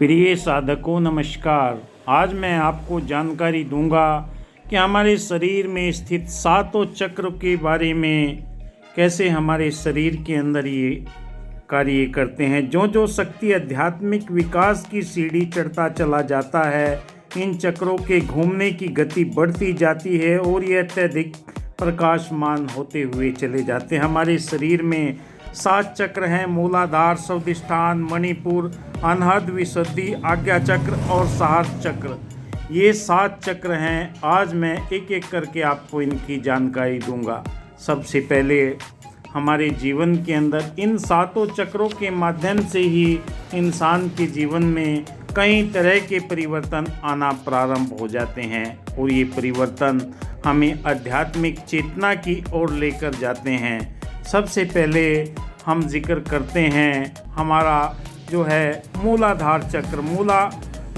प्रिय साधकों नमस्कार। आज मैं आपको जानकारी दूंगा कि हमारे शरीर में स्थित सातों चक्र के बारे में, कैसे हमारे शरीर के अंदर ये कार्य करते हैं। जो जो शक्ति आध्यात्मिक विकास की सीढ़ी चढ़ता चला जाता है, इन चक्रों के घूमने की गति बढ़ती जाती है और ये अत्यधिक प्रकाशमान होते हुए चले जाते हैं। हमारे शरीर में 7 चक्र हैं: मूलाधार, स्वादिष्ठान, मणिपुर, अनहद, विशुद्धि, आज्ञा चक्र और सहस्त्र चक्र। ये 7 चक्र हैं। आज मैं एक एक करके आपको इनकी जानकारी दूंगा। सबसे पहले हमारे जीवन के अंदर इन सातों चक्रों के माध्यम से ही इंसान के जीवन में कई तरह के परिवर्तन आना प्रारंभ हो जाते हैं और ये परिवर्तन हमें आध्यात्मिक चेतना की ओर लेकर जाते हैं। सबसे पहले हम जिक्र करते हैं हमारा जो है मूलाधार चक्र।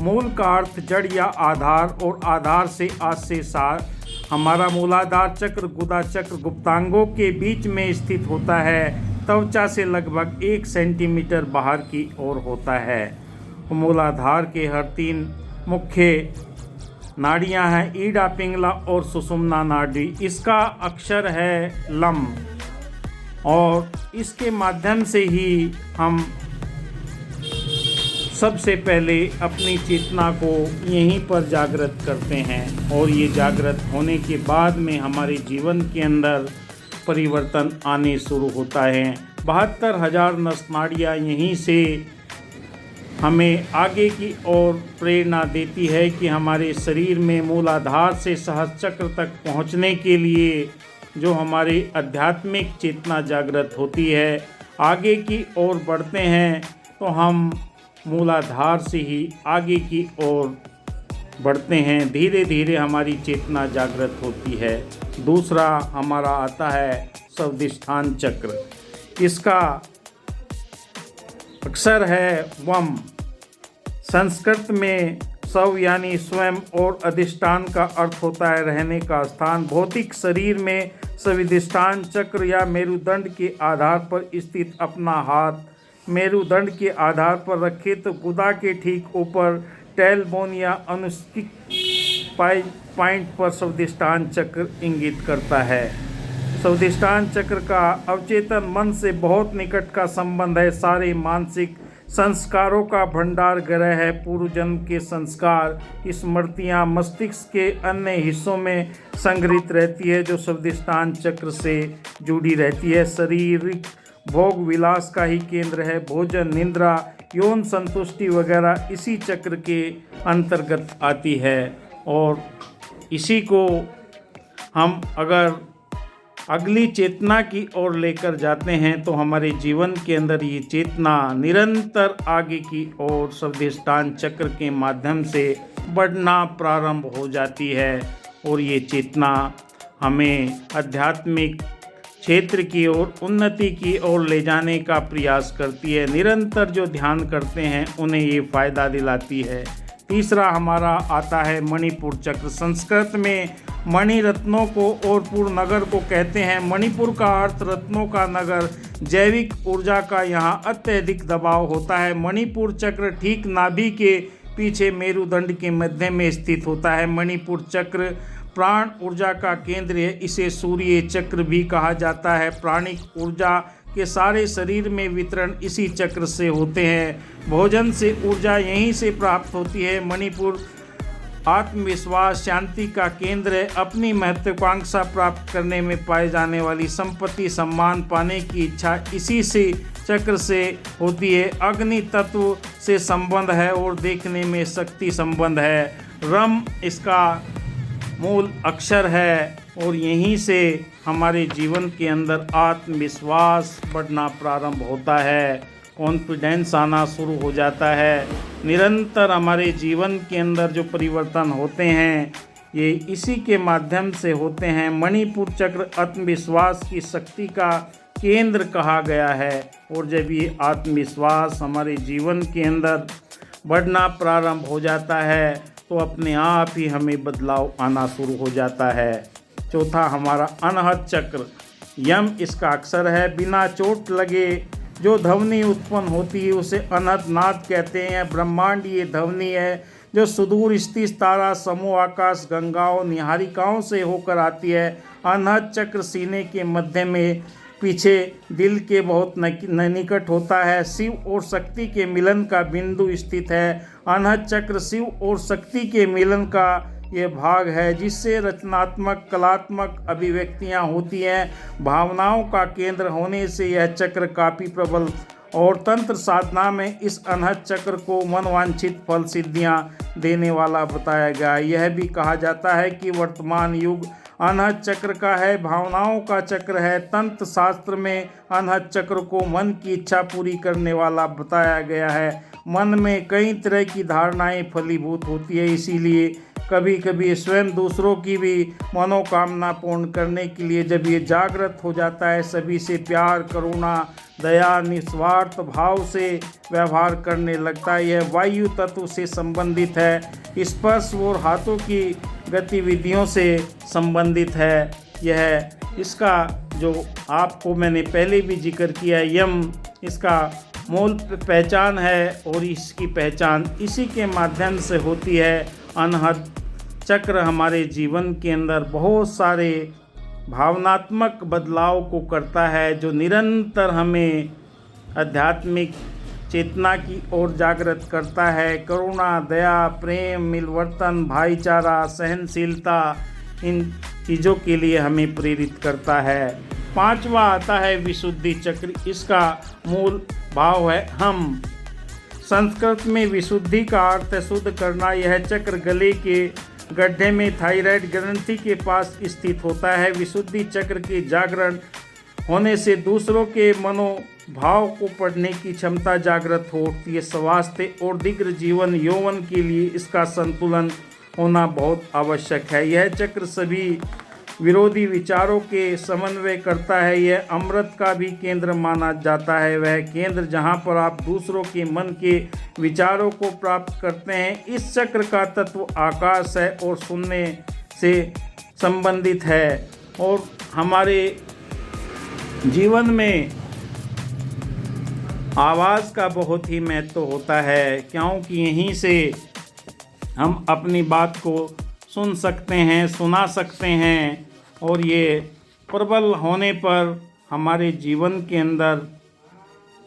मूल का अर्थ जड़ या आधार और आधार से आज से सार। हमारा मूलाधार चक्र गुदा चक्र गुप्तांगों के बीच में स्थित होता है। त्वचा से लगभग 1 सेंटीमीटर बाहर की ओर होता है। मूलाधार के हर 3 मुख्य नाड़ियां हैं: ईडा, पिंगला और सुषुम्ना नाड़ी। इसका अक्षर है लम और इसके माध्यम से ही हम सबसे पहले अपनी चेतना को यहीं पर जागृत करते हैं और ये जागृत होने के बाद में हमारे जीवन के अंदर परिवर्तन आने शुरू होता है। 72,000 नस नाड़ियाँ यहीं से हमें आगे की ओर प्रेरणा देती है कि हमारे शरीर में मूलाधार से सहस्त्र चक्र तक पहुंचने के लिए जो हमारी आध्यात्मिक चेतना जागृत होती है, आगे की ओर बढ़ते हैं तो हम मूलाधार से ही आगे की ओर बढ़ते हैं। धीरे धीरे हमारी चेतना जागृत होती है। दूसरा हमारा आता है स्वादिष्ठान चक्र। इसका अक्षर है वम। संस्कृत में स्व यानी स्वयं और अधिष्ठान का अर्थ होता है रहने का स्थान। भौतिक शरीर में स्वादिष्ठान चक्र या मेरुदंड के आधार पर स्थित अपना हाथ मेरुदंड के आधार पर रखे तो गुदा के ठीक ऊपर टेलबोन या अनुष्ठिक पॉइंट पर स्वादिष्ठान चक्र इंगित करता है। स्वादिष्ठान चक्र का अवचेतन मन से बहुत निकट का संबंध है। सारे मानसिक संस्कारों का भंडार गृह है। पूर्व जन्म के संस्कार स्मृतियाँ मस्तिष्क के अन्य हिस्सों में संग्रहित रहती है जो स्वादिष्ठान चक्र से जुड़ी रहती है। शारीरिक भोग विलास का ही केंद्र है। भोजन, निद्रा, यौन संतुष्टि वगैरह इसी चक्र के अंतर्गत आती है और इसी को हम अगर अगली चेतना की ओर लेकर जाते हैं तो हमारे जीवन के अंदर ये चेतना निरंतर आगे की ओर स्वादिष्ठान चक्र के माध्यम से बढ़ना प्रारंभ हो जाती है और ये चेतना हमें आध्यात्मिक क्षेत्र की ओर, उन्नति की ओर ले जाने का प्रयास करती है। निरंतर जो ध्यान करते हैं उन्हें ये फायदा दिलाती है। तीसरा हमारा आता है मणिपुर चक्र। संस्कृत में मणि रत्नों को और पुर नगर को कहते हैं। मणिपुर का अर्थ रत्नों का नगर। जैविक ऊर्जा का यहाँ अत्यधिक दबाव होता है। मणिपुर चक्र ठीक नाभि के पीछे मेरुदंड के मध्य में स्थित होता है। मणिपुर चक्र प्राण ऊर्जा का केंद्र है। इसे सूर्य चक्र भी कहा जाता है। प्राणिक ऊर्जा के सारे शरीर में वितरण इसी चक्र से होते हैं। भोजन से ऊर्जा यहीं से प्राप्त होती है। मणिपुर आत्मविश्वास, शांति का केंद्र है। अपनी महत्वाकांक्षा प्राप्त करने में पाए जाने वाली संपत्ति, सम्मान पाने की इच्छा इसी से चक्र से होती है। अग्नि तत्व से संबंध है और देखने में शक्ति संबंध है। रम इसका मूल अक्षर है और यहीं से हमारे जीवन के अंदर आत्मविश्वास बढ़ना प्रारंभ होता है। कॉन्फिडेंस आना शुरू हो जाता है। निरंतर हमारे जीवन के अंदर जो परिवर्तन होते हैं ये इसी के माध्यम से होते हैं। मणिपुर चक्र आत्मविश्वास की शक्ति का केंद्र कहा गया है और जब ये आत्मविश्वास हमारे जीवन के अंदर बढ़ना प्रारंभ हो जाता है तो अपने आप ही हमें बदलाव आना शुरू हो जाता है। चौथा हमारा अनहद चक्र। यम इसका अक्षर है। बिना चोट लगे जो ध्वनि उत्पन्न होती है उसे अनहद नाद कहते हैं। ब्रह्मांड ये ध्वनि है जो सुदूर स्थित तारा समूह आकाश गंगाओं निहारिकाओं से होकर आती है। अनहद चक्र सीने के मध्य में पीछे दिल के बहुत निकट होता है। शिव और शक्ति के मिलन का बिंदु स्थित है। अनहद चक्र शिव और शक्ति के मिलन का ये भाग है जिससे रचनात्मक कलात्मक अभिव्यक्तियाँ होती हैं। भावनाओं का केंद्र होने से यह चक्र काफ़ी प्रबल और तंत्र साधना में इस अनहद चक्र को मनवांछित फल सिद्धियाँ देने वाला बताया गया। यह भी कहा जाता है कि वर्तमान युग अनहद चक्र का है, भावनाओं का चक्र है। तंत्र शास्त्र में अनहद चक्र को मन की इच्छा पूरी करने वाला बताया गया है। मन में कई तरह की धारणाएं फलीभूत होती है, इसीलिए कभी कभी स्वयं दूसरों की भी मनोकामना पूर्ण करने के लिए जब ये जागृत हो जाता है, सभी से प्यार करुणा दया निस्वार्थ भाव से व्यवहार करने लगता है। यह वायु तत्व से संबंधित है, स्पर्श और हाथों की गतिविधियों से संबंधित है। यह इसका जो आपको मैंने पहले भी जिक्र किया यम इसका मूल पहचान है और इसकी पहचान इसी के माध्यम से होती है। अनहद चक्र हमारे जीवन के अंदर बहुत सारे भावनात्मक बदलाव को करता है जो निरंतर हमें आध्यात्मिक चेतना की ओर जागृत करता है। करुणा दया प्रेम मिलवर्तन भाईचारा सहनशीलता इन चीज़ों के लिए हमें प्रेरित करता है। पांचवा आता है विशुद्धि चक्र। इसका मूल भाव है हम। संस्कृत में विशुद्धि का अर्थ है शुद्ध करना। यह चक्र गले के गड्ढे में थायराइड ग्रंथि के पास स्थित होता है। विशुद्धि चक्र के जागरण होने से दूसरों के मनोभाव को पढ़ने की क्षमता जागृत होती है। स्वास्थ्य और दीर्घ जीवन यौवन के लिए इसका संतुलन होना बहुत आवश्यक है। यह चक्र सभी विरोधी विचारों के समन्वय करता है। यह अमृत का भी केंद्र माना जाता है, वह केंद्र जहां पर आप दूसरों के मन के विचारों को प्राप्त करते हैं। इस चक्र का तत्व आकाश है और सुनने से संबंधित है और हमारे जीवन में आवाज़ का बहुत ही महत्व होता है, क्योंकि यहीं से हम अपनी बात को सुन सकते हैं सुना सकते हैं और ये प्रबल होने पर हमारे जीवन के अंदर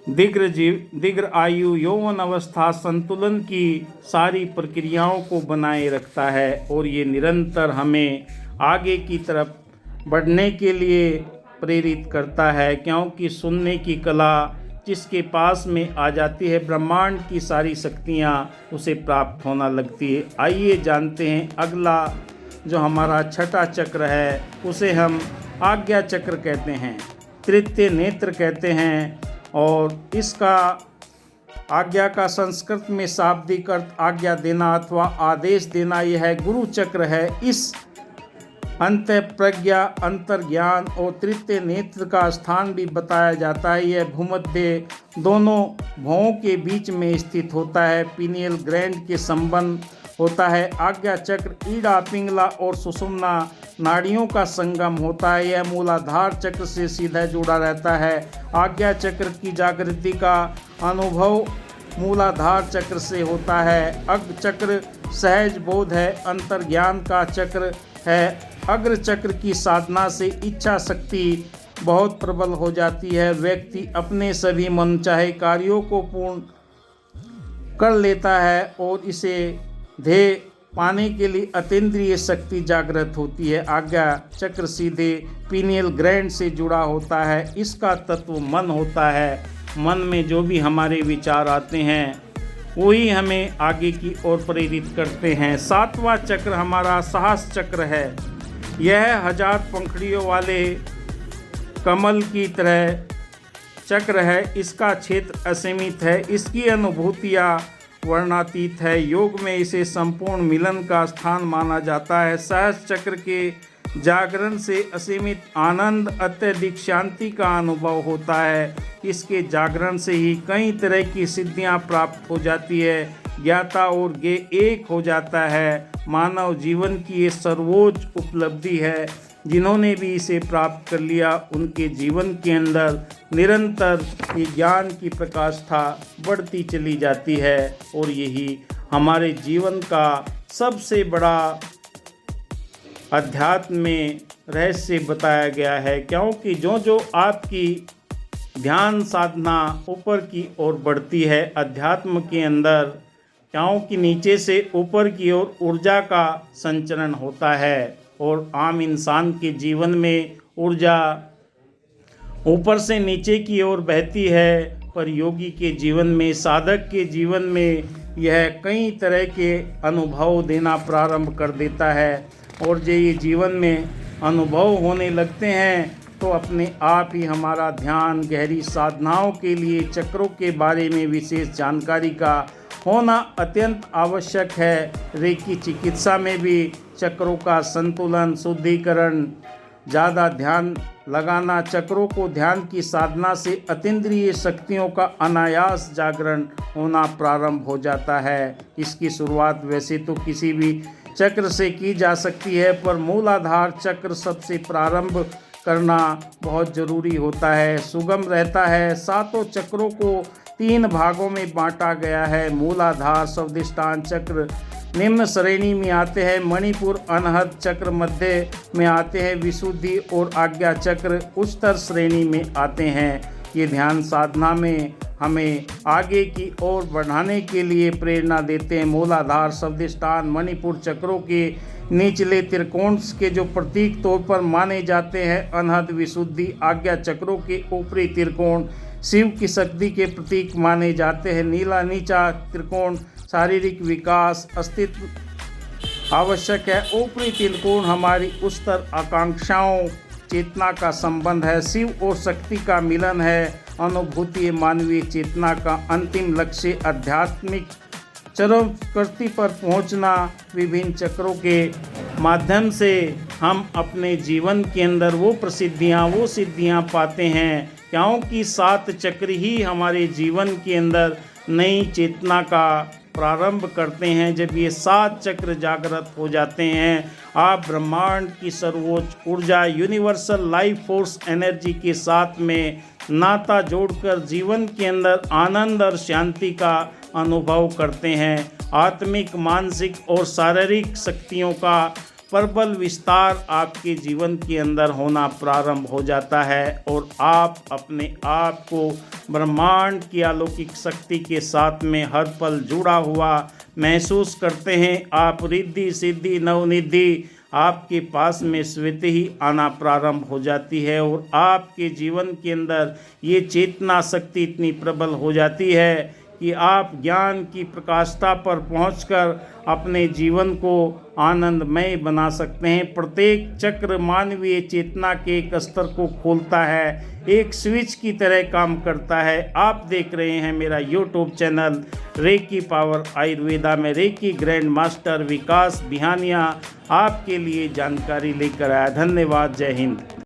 दीर्घ आयु यौवन अवस्था संतुलन की सारी प्रक्रियाओं को बनाए रखता है और ये निरंतर हमें आगे की तरफ बढ़ने के लिए प्रेरित करता है, क्योंकि सुनने की कला जिसके पास में आ जाती है ब्रह्मांड की सारी शक्तियाँ उसे प्राप्त होना लगती है। आइए जानते हैं अगला जो हमारा छठा चक्र है उसे हम आज्ञा चक्र कहते हैं, तृतीय नेत्र कहते हैं और इसका आज्ञा का संस्कृत में शाब्दिक अर्थ आज्ञा देना अथवा आदेश देना यह गुरु चक्र है। इस अंत प्रज्ञा अंतर्ज्ञान और तृतीय नेत्र का स्थान भी बताया जाता है। यह भूमध्य दोनों भौं के बीच में स्थित होता है। पीनियल ग्लैंड के संबंध होता है। आज्ञा चक्र ईड़ा पिंगला और सुषुम्ना नाड़ियों का संगम होता है। यह मूलाधार चक्र से सीधा जुड़ा रहता है। आज्ञा चक्र की जागृति का अनुभव मूलाधार चक्र से होता है। अग्र चक्र सहज बोध है, अंतर्ज्ञान का चक्र है। अग्र चक्र की साधना से इच्छा शक्ति बहुत प्रबल हो जाती है। व्यक्ति अपने सभी मनचाहे कार्यों को पूर्ण कर लेता है और इसे ध्येय पाने के लिए अतीन्द्रिय शक्ति जागृत होती है। आज्ञा चक्र सीधे पीनियल ग्लैंड से जुड़ा होता है। इसका तत्व मन होता है। मन में जो भी हमारे विचार आते हैं वही हमें आगे की ओर प्रेरित करते हैं। सातवां चक्र हमारा साहस चक्र है। यह 1000 पंखुड़ियों वाले कमल की तरह चक्र है। इसका क्षेत्र असीमित है। इसकी अनुभूतियाँ वर्णातीत है। योग में इसे संपूर्ण मिलन का स्थान माना जाता है। सहज चक्र के जागरण से असीमित आनंद अत्यधिक शांति का अनुभव होता है। इसके जागरण से ही कई तरह की सिद्धियां प्राप्त हो जाती है। ज्ञाता और ज्ञेय एक हो जाता है। मानव जीवन की ये सर्वोच्च उपलब्धि है। जिन्होंने भी इसे प्राप्त कर लिया उनके जीवन के अंदर निरंतर ये ज्ञान की प्रकाष्ठा बढ़ती चली जाती है और यही हमारे जीवन का सबसे बड़ा अध्यात्म में रहस्य बताया गया है। क्योंकि जो जो आपकी ध्यान साधना ऊपर की ओर बढ़ती है अध्यात्म के अंदर, क्योंकि नीचे से ऊपर की ओर ऊर्जा का संचरण होता है और आम इंसान के जीवन में ऊर्जा ऊपर से नीचे की ओर बहती है, पर योगी के जीवन में, साधक के जीवन में यह कई तरह के अनुभव देना प्रारंभ कर देता है और जो ये जीवन में अनुभव होने लगते हैं तो अपने आप ही हमारा ध्यान गहरी साधनाओं के लिए चक्रों के बारे में विशेष जानकारी का होना अत्यंत आवश्यक है। रेकी चिकित्सा में भी चक्रों का संतुलन, शुद्धिकरण, ज़्यादा ध्यान लगाना, चक्रों को ध्यान की साधना से अतीन्द्रिय शक्तियों का अनायास जागरण होना प्रारंभ हो जाता है। इसकी शुरुआत वैसे तो किसी भी चक्र से की जा सकती है, पर मूलाधार चक्र सबसे प्रारंभ करना बहुत ज़रूरी होता है, सुगम रहता है। सातों चक्रों को 3 भागों में बांटा गया है। मूलाधार, स्वादिष्ठान चक्र निम्न श्रेणी में आते हैं, मणिपुर, अनहद चक्र मध्य में आते हैं, विशुद्धि और आज्ञा चक्र उच्चतर श्रेणी में आते हैं। ये ध्यान साधना में हमें आगे की ओर बढ़ाने के लिए प्रेरणा देते हैं। मूलाधार, स्वादिष्ठान, मणिपुर चक्रों के निचले त्रिकोण के जो प्रतीक तौर पर माने जाते हैं, अनहद, विशुद्धि, आज्ञा चक्रों के ऊपरी त्रिकोण शिव की शक्ति के प्रतीक माने जाते हैं। नीचा त्रिकोण शारीरिक विकास अस्तित्व आवश्यक है। ऊपरी त्रिकोण हमारी उच्चतर आकांक्षाओं चेतना का संबंध है। शिव और शक्ति का मिलन है। अनुभूति मानवीय चेतना का अंतिम लक्ष्य आध्यात्मिक चरम कृति पर पहुंचना। विभिन्न चक्रों के माध्यम से हम अपने जीवन के अंदर वो सिद्धियां पाते हैं, क्योंकि 7 चक्र ही हमारे जीवन के अंदर नई चेतना का प्रारंभ करते हैं। जब ये 7 चक्र जागृत हो जाते हैं, आप ब्रह्मांड की सर्वोच्च ऊर्जा यूनिवर्सल लाइफ फोर्स एनर्जी के साथ में नाता जोड़कर जीवन के अंदर आनंद और शांति का अनुभव करते हैं। आत्मिक, मानसिक और शारीरिक शक्तियों का प्रबल विस्तार आपके जीवन के अंदर होना प्रारंभ हो जाता है और आप अपने आप को ब्रह्मांड की अलौकिक शक्ति के साथ में हर पल जुड़ा हुआ महसूस करते हैं। आप रिद्धि सिद्धि नवनिधि आपके पास में स्वतः ही आना प्रारंभ हो जाती है और आपके जीवन के अंदर ये चेतना शक्ति इतनी प्रबल हो जाती है कि आप ज्ञान की प्रकाष्ठा पर पहुंचकर अपने जीवन को आनंदमय बना सकते हैं। प्रत्येक चक्र मानवीय चेतना के एक स्तर को खोलता है, एक स्विच की तरह काम करता है। आप देख रहे हैं मेरा YouTube channel reiki power Ayurveda में reiki grand master Vikas Bihania आपके लिए जानकारी लेकर आया। धन्यवाद। जय हिंद।